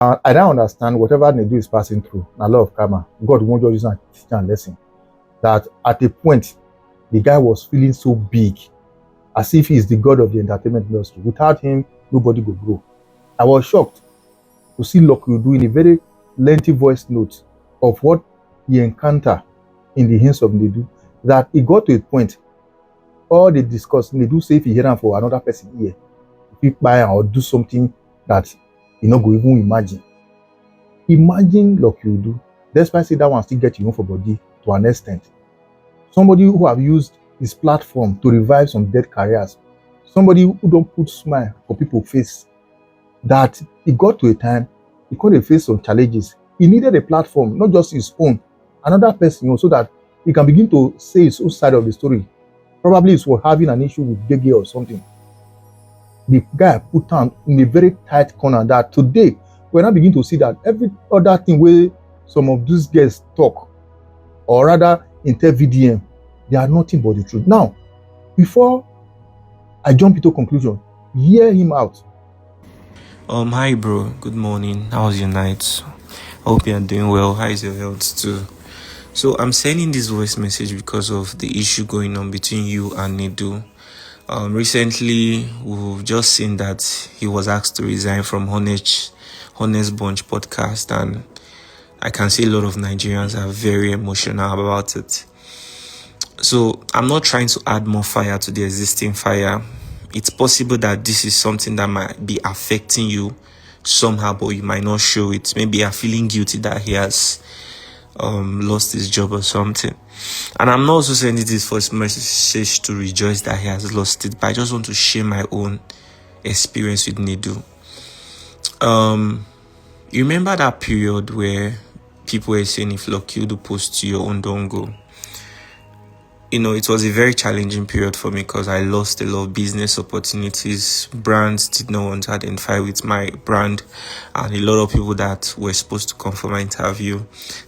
I don't understand whatever nedu is passing through. A lot of karma. God won't just use and teach a lesson. That at a point, the guy was feeling so big, as if he's the god of the entertainment industry. Without him, nobody would grow. I was shocked to see Lucky do in a very lengthy voice note of what he encountered in the hands of Nedu, that he got to a point, all they discussed, Nedu say if he hear him for another person here, if he buy or do something that you not go even imagine. Imagine Lucky do. Despite say that one still get you for body to an extent. Somebody who have used his platform to revive some dead careers. Somebody who don't put smile for people's face. That he got to a time, he could face some challenges. He needed a platform, not just his own, another person, so that he can begin to say his own side of the story. Probably he was having an issue with Gege or something. The guy put down in a very tight corner that today, we're now beginning to see that every other thing where some of these guys talk, or rather inter VDM, they are nothing but the truth. Now, before I jump into conclusion, hear him out. Hi bro, good morning. How was your night? Hope you're doing well. How is your health too? So I'm sending this voice message because of the issue going on between you and Nedu. Recently, we've just seen that he was asked to resign from Honest Bunch podcast, and I can see a lot of Nigerians are very emotional about it. So I'm not trying to add more fire to the existing fire. It's possible that this is something that might be affecting you somehow, but you might not show it. Maybe you're feeling guilty that he has lost his job or something. And I'm not also sending this first message to rejoice that he has lost it, but I just want to share my own experience with Nedu. You remember that period where people were saying if lucky you post to your own, don't go? It was a very challenging period for me because I lost a lot of business opportunities. Brands did not want to identify with my brand, and a lot of people that were supposed to come for my interview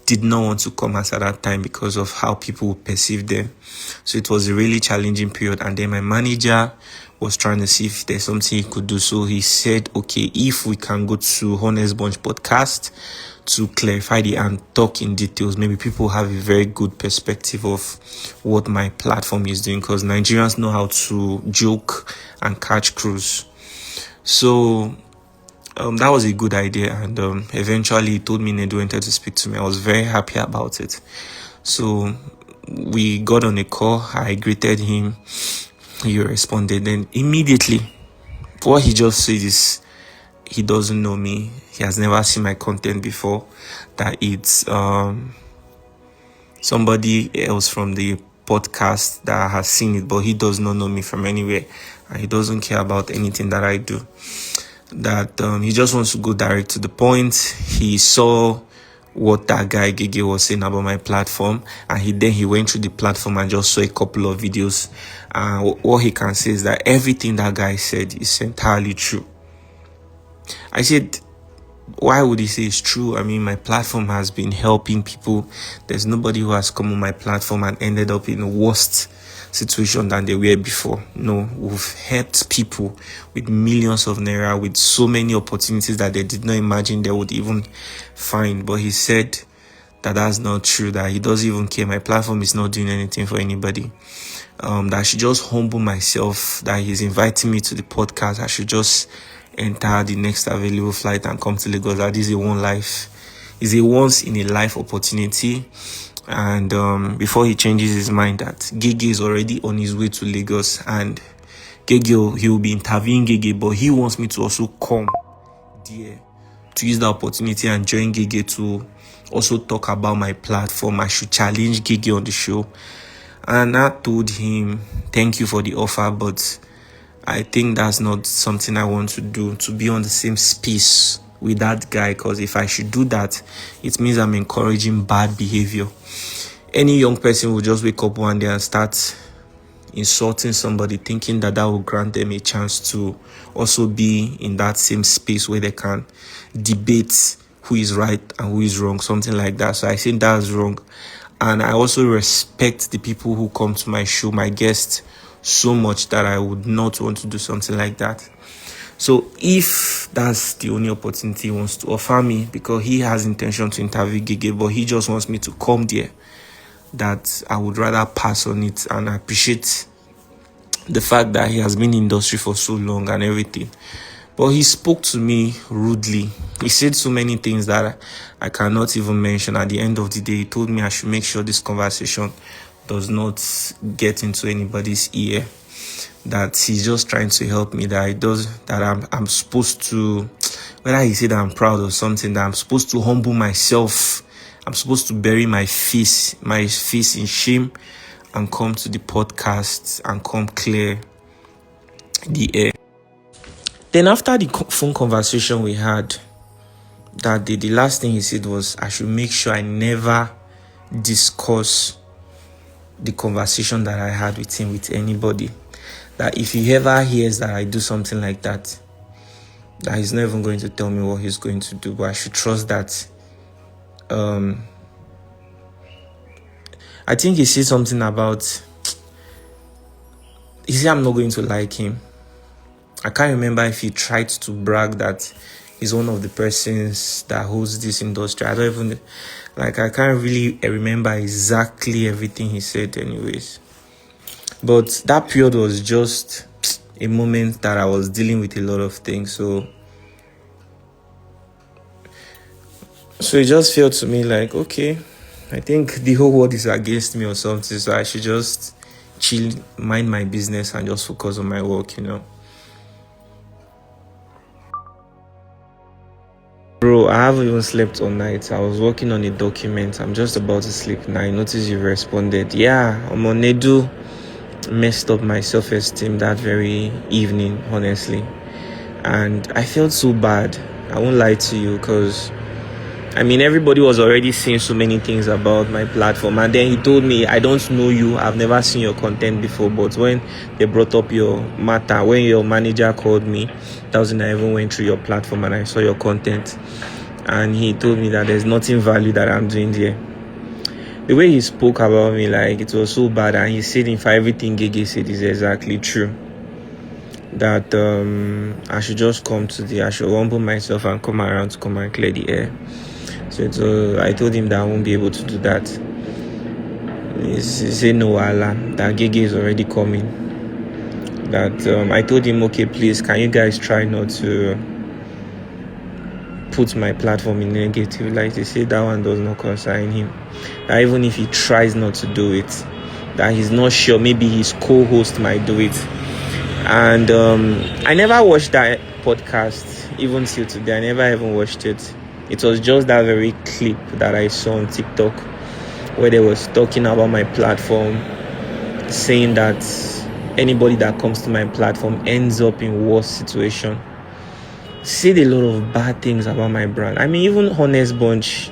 did not want to come at that time because of how people perceived them. So it was a really challenging period. And then my manager was trying to see if there's something he could do. So he said, okay, if we can go to Honest Bunch podcast to clarify and talk in details, maybe people have a very good perspective of what my platform is doing, because Nigerians know how to joke and catch cruise. So that was a good idea, and eventually he told me Nedu wanted to speak to me. I was very happy about it. So we got on a call. I greeted him. He responded. Then immediately, what he just said is he doesn't know me. He has never seen my content before. That it's somebody else from the podcast that has seen it, but he does not know me from anywhere, and he doesn't care about anything that I do. That he just wants to go direct to the point. He saw what that guy Gege was saying about my platform, and he went through the platform and just saw a couple of videos. What he can say is that everything that guy said is entirely true. I said, why would he say it's true? I mean, my platform has been helping people. There's nobody who has come on my platform and ended up in a worst situation than they were before. No, we've helped people with millions of naira, with so many opportunities that they did not imagine they would even find. But he said that that's not true, that he doesn't even care. My platform is not doing anything for anybody. That I should just humble myself, that he's inviting me to the podcast. I should just enter the next available flight and come to Lagos. That is a is a once in a life opportunity. And before he changes his mind, that Gege is already on his way to Lagos, and Gege, he will be interviewing Gege, but he wants me to also come there to use the opportunity and join Gege to also talk about my platform. I should challenge Gege on the show. And I told him, thank you for the offer, but I think that's not something I want to do, to be on the same space with that guy, because if I should do that, it means I'm encouraging bad behavior. Any young person will just wake up one day and start insulting somebody, thinking that will grant them a chance to also be in that same space where they can debate who is right and who is wrong, something like that. So I think that's wrong. And I also respect the people who come to my show, my guests, so much that I would not want to do something like that. So if that's the only opportunity he wants to offer me, because he has intention to interview Gege, but he just wants me to come there, that I would rather pass on it. And I appreciate the fact that he has been in industry for so long and everything. But he spoke to me rudely. He said so many things that I cannot even mention. At the end of the day, he told me I should make sure this conversation does not get into anybody's ear. That he's just trying to help me, that I'm supposed to, whether he said I'm proud of something, that I'm supposed to humble myself. I'm supposed to bury my face in shame and come to the podcast and come clear the air. Then after the phone conversation we had that day, the last thing he said was I should make sure I never discuss the conversation that I had with him with anybody. That if he ever hears that I do something like that, that he's not even going to tell me what he's going to do, but I should trust that. I think he said something about, he said I'm not going to like him. I can't remember if he tried to brag that he's one of the persons that holds this industry. I don't even, I can't really remember exactly everything he said anyways. But that period was just a moment that I was dealing with a lot of things. So it just felt to me like, okay, I think the whole world is against me or something. So I should just chill, mind my business and just focus on my work, Bro, I haven't even slept all night. I was working on a document. I'm just about to sleep now. I noticed you responded. Yeah, I'm on nedu. Messed up my self-esteem that very evening, honestly. And I felt so bad. I won't lie to you, because everybody was already saying so many things about my platform. And then he told me, I don't know you. I've never seen your content before. But when they brought up your matter, when your manager called me, that was when I even went through your platform and I saw your content. And he told me that there's nothing value that I'm doing there. The way he spoke about me, like, it was so bad. And he said, in fact, everything Gege said is exactly true. That I should just I should humble myself and come around to come and clear the air. So I told him that I won't be able to do that. He said, no, Allah, that Gege is already coming. That I told him, okay, please, can you guys try not to put my platform in negative light? He said that one does not concern him. That even if he tries not to do it, that he's not sure, maybe his co-host might do it. And I never watched that podcast, even till today. I never even watched it. It was just that very clip that I saw on TikTok where they was talking about my platform, saying that anybody that comes to my platform ends up in worse situation. Said a lot of bad things about my brand. Even Honest Bunch,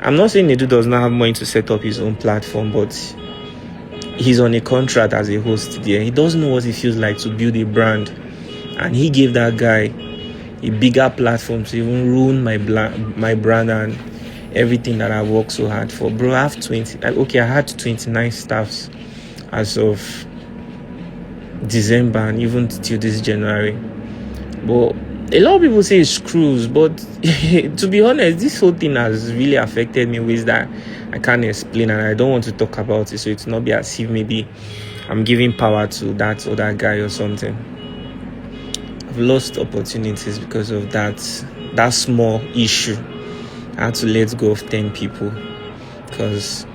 I'm not saying nedu does not have money to set up his own platform, but he's on a contract as a host there. He doesn't know what it feels like to build a brand. And he gave that guy a bigger platform to even ruin my brand and everything that I worked so hard for. Bro, I have I had 29 staffs as of December and even till this January. But a lot of people say it's screws, but to be honest, this whole thing has really affected me in ways that I can't explain, and I don't want to talk about it, so it's not be as if maybe I'm giving power to that or that guy or something. I've lost opportunities because of that small issue. I had to let go of 10 people because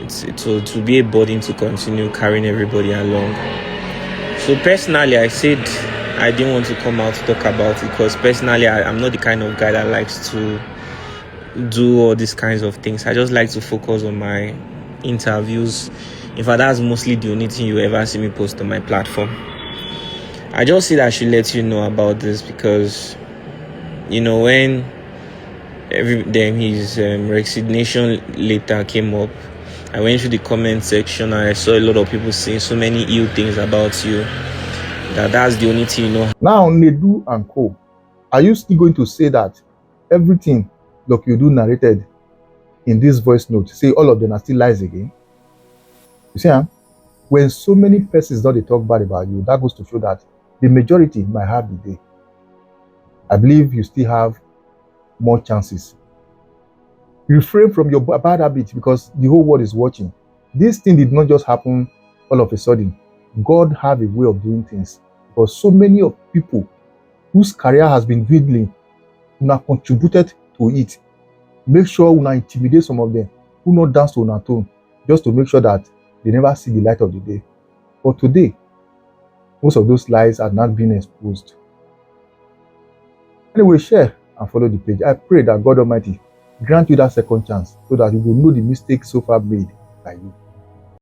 it will be a burden to continue carrying everybody along. So personally, I said I didn't want to come out to talk about it because personally, I'm not the kind of guy that likes to do all these kinds of things. I just like to focus on my interviews. In fact, that's mostly the only thing you ever see me post on my platform. I just said I should let you know about this because, when his resignation letter came up, I went through the comment section and I saw a lot of people saying so many ill things about you. That's the only thing you know. Now, Nedu and Co, are you still going to say that everything you do narrated in this voice note, say all of them are still lies again? You see, when so many persons don't talk bad about you, that goes to show that the majority might have the day. I believe you still have more chances. Refrain from your bad habits because the whole world is watching. This thing did not just happen all of a sudden. God have a way of doing things. Because so many of people whose career has been dwindling, who have contributed to it. Make sure una intimidate some of them who not dance to una tone, just to make sure that they never see the light of the day. But today, most of those lies are not being exposed. Anyway, share and follow the page. I pray that God Almighty grant you that second chance so that you will know the mistakes so far made by you.